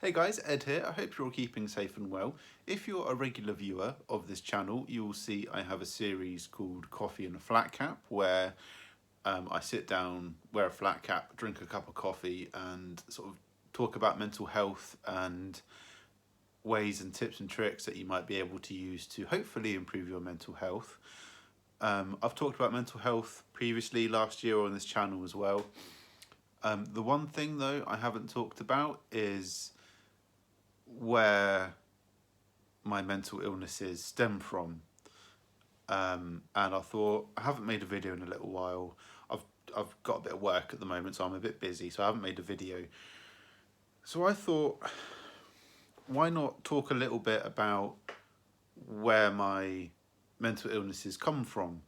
Hey guys, Ed here. I hope you're all keeping safe and well. If you're a regular viewer of this channel, you'll see I have a series called Coffee and a Flat Cap where I sit down, wear a flat cap, drink a cup of coffee and sort of talk about mental health and ways and tips and tricks that you might be able to use to hopefully improve your mental health. I've talked about mental health previously last year on this channel as well. The one thing though I haven't talked about is where my mental illnesses stem from. And I thought, I haven't made a video in a little while. I've got a bit of work at the moment, so I'm a bit busy, so I haven't made a video. So I thought, why not talk a little bit about where my mental illnesses come from?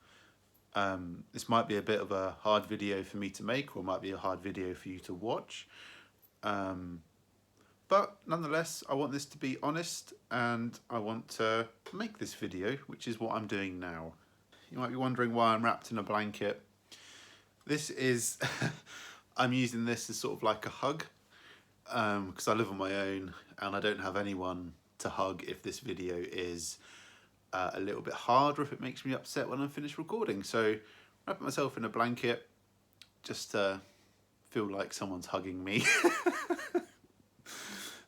This might be a bit of a hard video for me to make, or it might be a hard video for you to watch. But nonetheless, I want this to be honest and I want to make this video, which is what I'm doing now. You might be wondering why I'm wrapped in a blanket. This is, I'm using this as sort of like a hug because I live on my own and I don't have anyone to hug if this video is a little bit hard or if it makes me upset when I'm finished recording. So wrap myself in a blanket just to feel like someone's hugging me.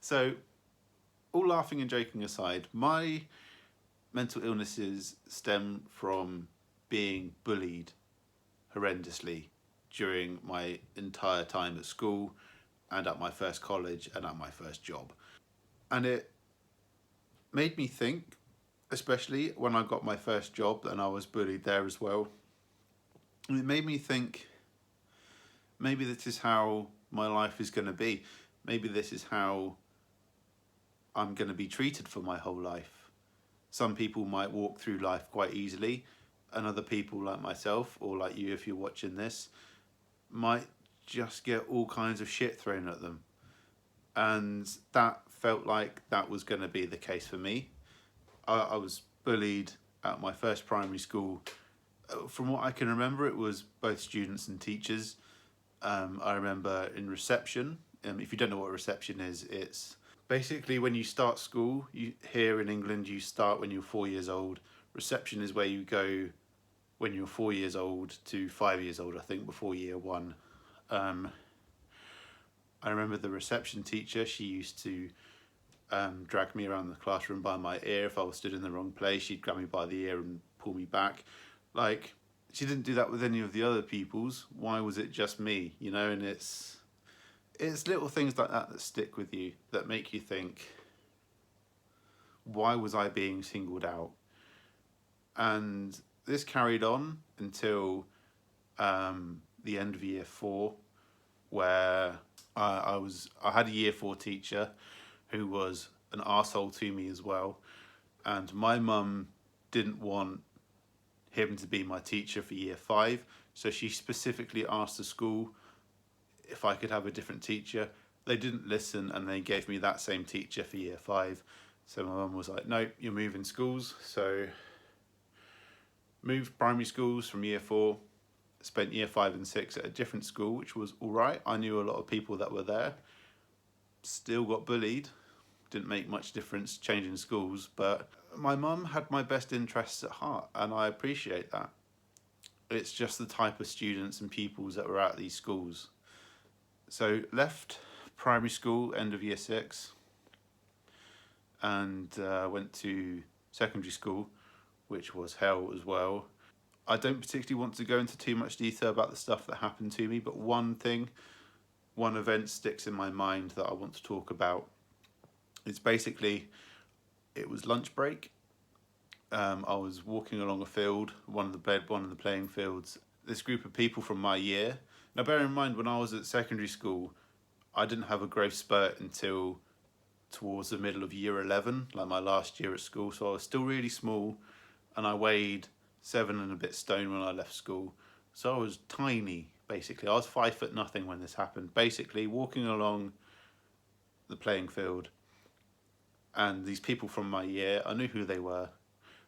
So, all laughing and joking aside, my mental illnesses stem from being bullied horrendously during my entire time at school and at my first college and at my first job. And it made me think, especially when I got my first job and I was bullied there as well, and it made me think, maybe this is how my life is going to be. Maybe this is how I'm going to be treated for my whole life. Some people might walk through life quite easily, and other people like myself, or like you if you're watching this, might just get all kinds of shit thrown at them. And that felt like that was going to be the case for me. I was bullied at my first primary school. From what I can remember, it was both students and teachers. I remember in reception, if you don't know what reception is, it's basically when you start school. Here in England, you start when you're 4 years old. Reception is where you go when you're 4 years old to 5 years old, I think, before year one. I remember the reception teacher, she used to drag me around the classroom by my ear. If I was stood in the wrong place, she'd grab me by the ear and pull me back. Like, she didn't do that with any of the other pupils. Why was it just me, you know? And it's little things like that that stick with you, that make you think, why was I being singled out? And this carried on until the end of year 4, where I had a year 4 teacher who was an arsehole to me as well, and my mum didn't want him to be my teacher for year 5, so she specifically asked the school if I could have a different teacher. They didn't listen and they gave me that same teacher for year 5. So my mum was like, no, you're moving schools. So moved primary schools from year 4, spent year 5 and 6 at a different school, which was all right. I knew a lot of people that were there. Still got bullied. Didn't make much difference changing schools, but my mum had my best interests at heart and I appreciate that. It's just the type of students and pupils that were at these schools. So left primary school, end of year 6, and went to secondary school, which was hell as well. I don't particularly want to go into too much detail about the stuff that happened to me, but one event sticks in my mind that I want to talk about. It's basically, it was lunch break. I was walking along a field, one of the playing fields. This group of people from my year. Now bear in mind, when I was at secondary school, I didn't have a growth spurt until towards the middle of year 11, like my last year at school. So I was still really small and I weighed 7 and a bit stone when I left school. So I was tiny, basically. I was 5 foot nothing when this happened. Basically, walking along the playing field, and these people from my year, I knew who they were.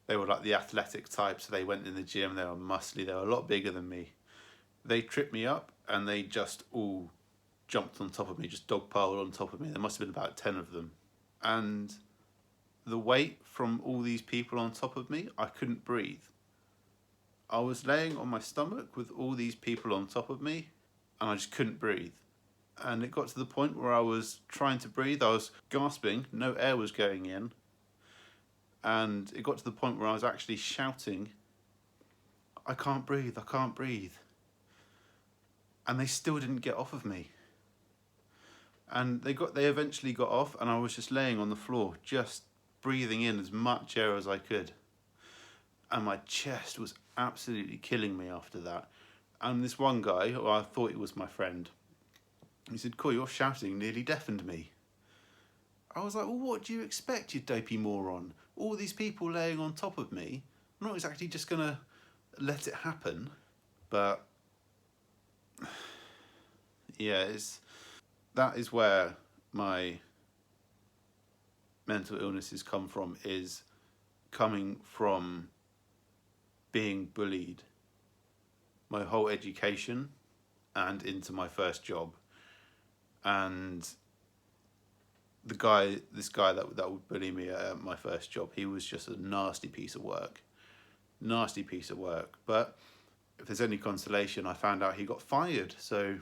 They were like the athletic type, so they went in the gym, they were muscly, they were a lot bigger than me. They tripped me up and they just all jumped on top of me, just dogpiled on top of me. There must have been about 10 of them. And the weight from all these people on top of me, I couldn't breathe. I was laying on my stomach with all these people on top of me, and I just couldn't breathe. And it got to the point where I was trying to breathe, I was gasping, no air was going in. And it got to the point where I was actually shouting, I can't breathe, I can't breathe. And they still didn't get off of me. And they eventually got off, and I was just laying on the floor, just breathing in as much air as I could. And my chest was absolutely killing me after that. And this one guy, who I thought he was my friend, he said, "Cool, your shouting nearly deafened me." I was like, well, what do you expect, you dopey moron? All these people laying on top of me, I'm not exactly just going to let it happen. But yeah, that is where my mental illnesses come from, is coming from being bullied my whole education and into my first job. And this guy that would bully me at my first job, he was just a nasty piece of work. But if there's any consolation, I found out he got fired. So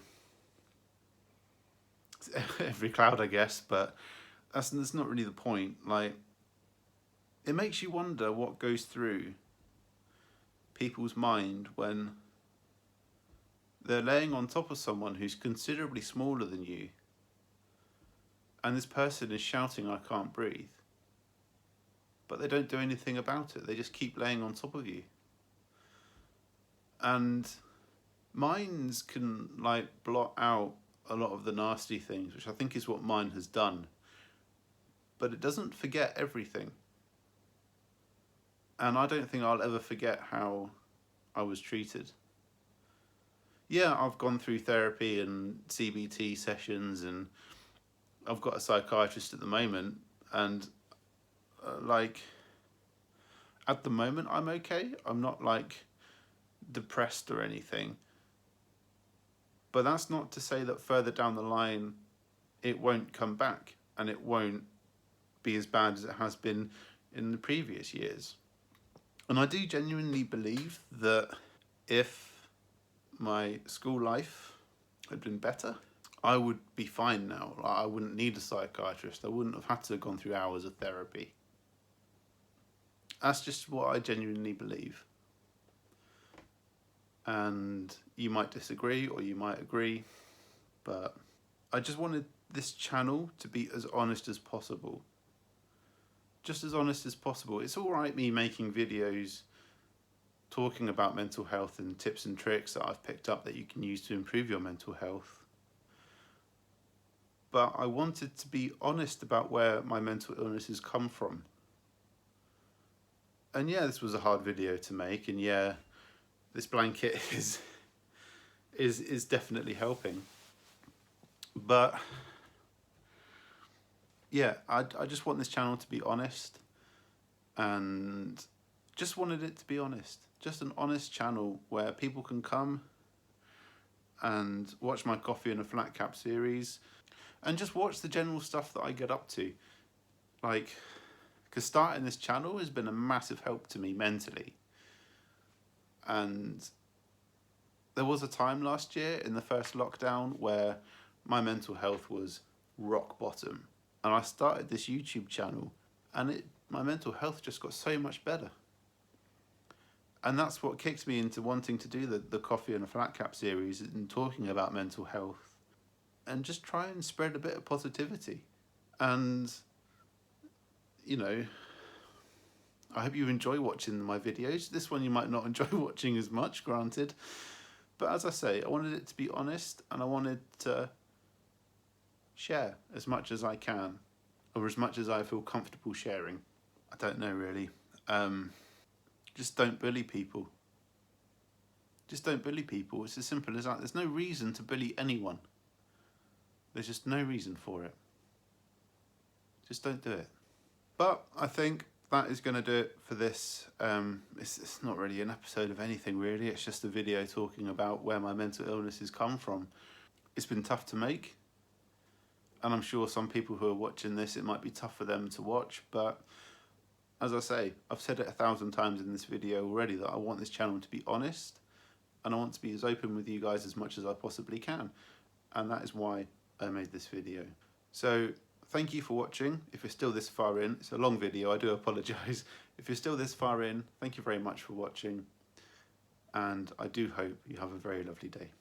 every cloud, I guess, but that's not really the point. Like, it makes you wonder what goes through people's mind when they're laying on top of someone who's considerably smaller than you, and this person is shouting, I can't breathe, but they don't do anything about it. They just keep laying on top of you. And minds can like blot out a lot of the nasty things, which I think is what mine has done, but it doesn't forget everything. And I don't think I'll ever forget how I was treated. Yeah, I've gone through therapy and CBT sessions, and I've got a psychiatrist at the moment, and at the moment I'm okay. I'm not like depressed or anything. But that's not to say that further down the line it won't come back and it won't be as bad as it has been in the previous years. And I do genuinely believe that if my school life had been better, I would be fine now. Like, I wouldn't need a psychiatrist. I wouldn't have had to have gone through hours of therapy. That's just what I genuinely believe. And you might disagree or you might agree, but I just wanted this channel to be as honest as possible. Just as honest as possible. It's all right me making videos talking about mental health and tips and tricks that I've picked up that you can use to improve your mental health. But I wanted to be honest about where my mental illnesses come from. And yeah, this was a hard video to make, and yeah, this blanket is definitely helping. But yeah, I just want this channel to be honest, and just wanted it to be honest. Just an honest channel where people can come and watch my Coffee and a Flat Cap series and just watch the general stuff that I get up to. Like, because starting this channel has been a massive help to me mentally. And there was a time last year in the first lockdown where my mental health was rock bottom. And I started this YouTube channel, and my mental health just got so much better. And that's what kicked me into wanting to do the Coffee and a Flat Cap series and talking about mental health and just try and spread a bit of positivity. And, you know, I hope you enjoy watching my videos. This one you might not enjoy watching as much, granted. But as I say, I wanted it to be honest, and I wanted to share as much as I can, or as much as I feel comfortable sharing. I don't know really. Just don't bully people. Just don't bully people. It's as simple as that. There's no reason to bully anyone. There's just no reason for it. Just don't do it. But I think that is going to do it for this. It's not really an episode of anything really. It's just a video talking about where my mental illnesses come from. It's been tough to make. And I'm sure some people who are watching this, it might be tough for them to watch, but as I say, I've said it 1,000 times in this video already that I want this channel to be honest, and I want to be as open with you guys as much as I possibly can. And that is why I made this video. So thank you for watching. If you're still this far in, it's a long video, I do apologise. If you're still this far in, thank you very much for watching. And I do hope you have a very lovely day.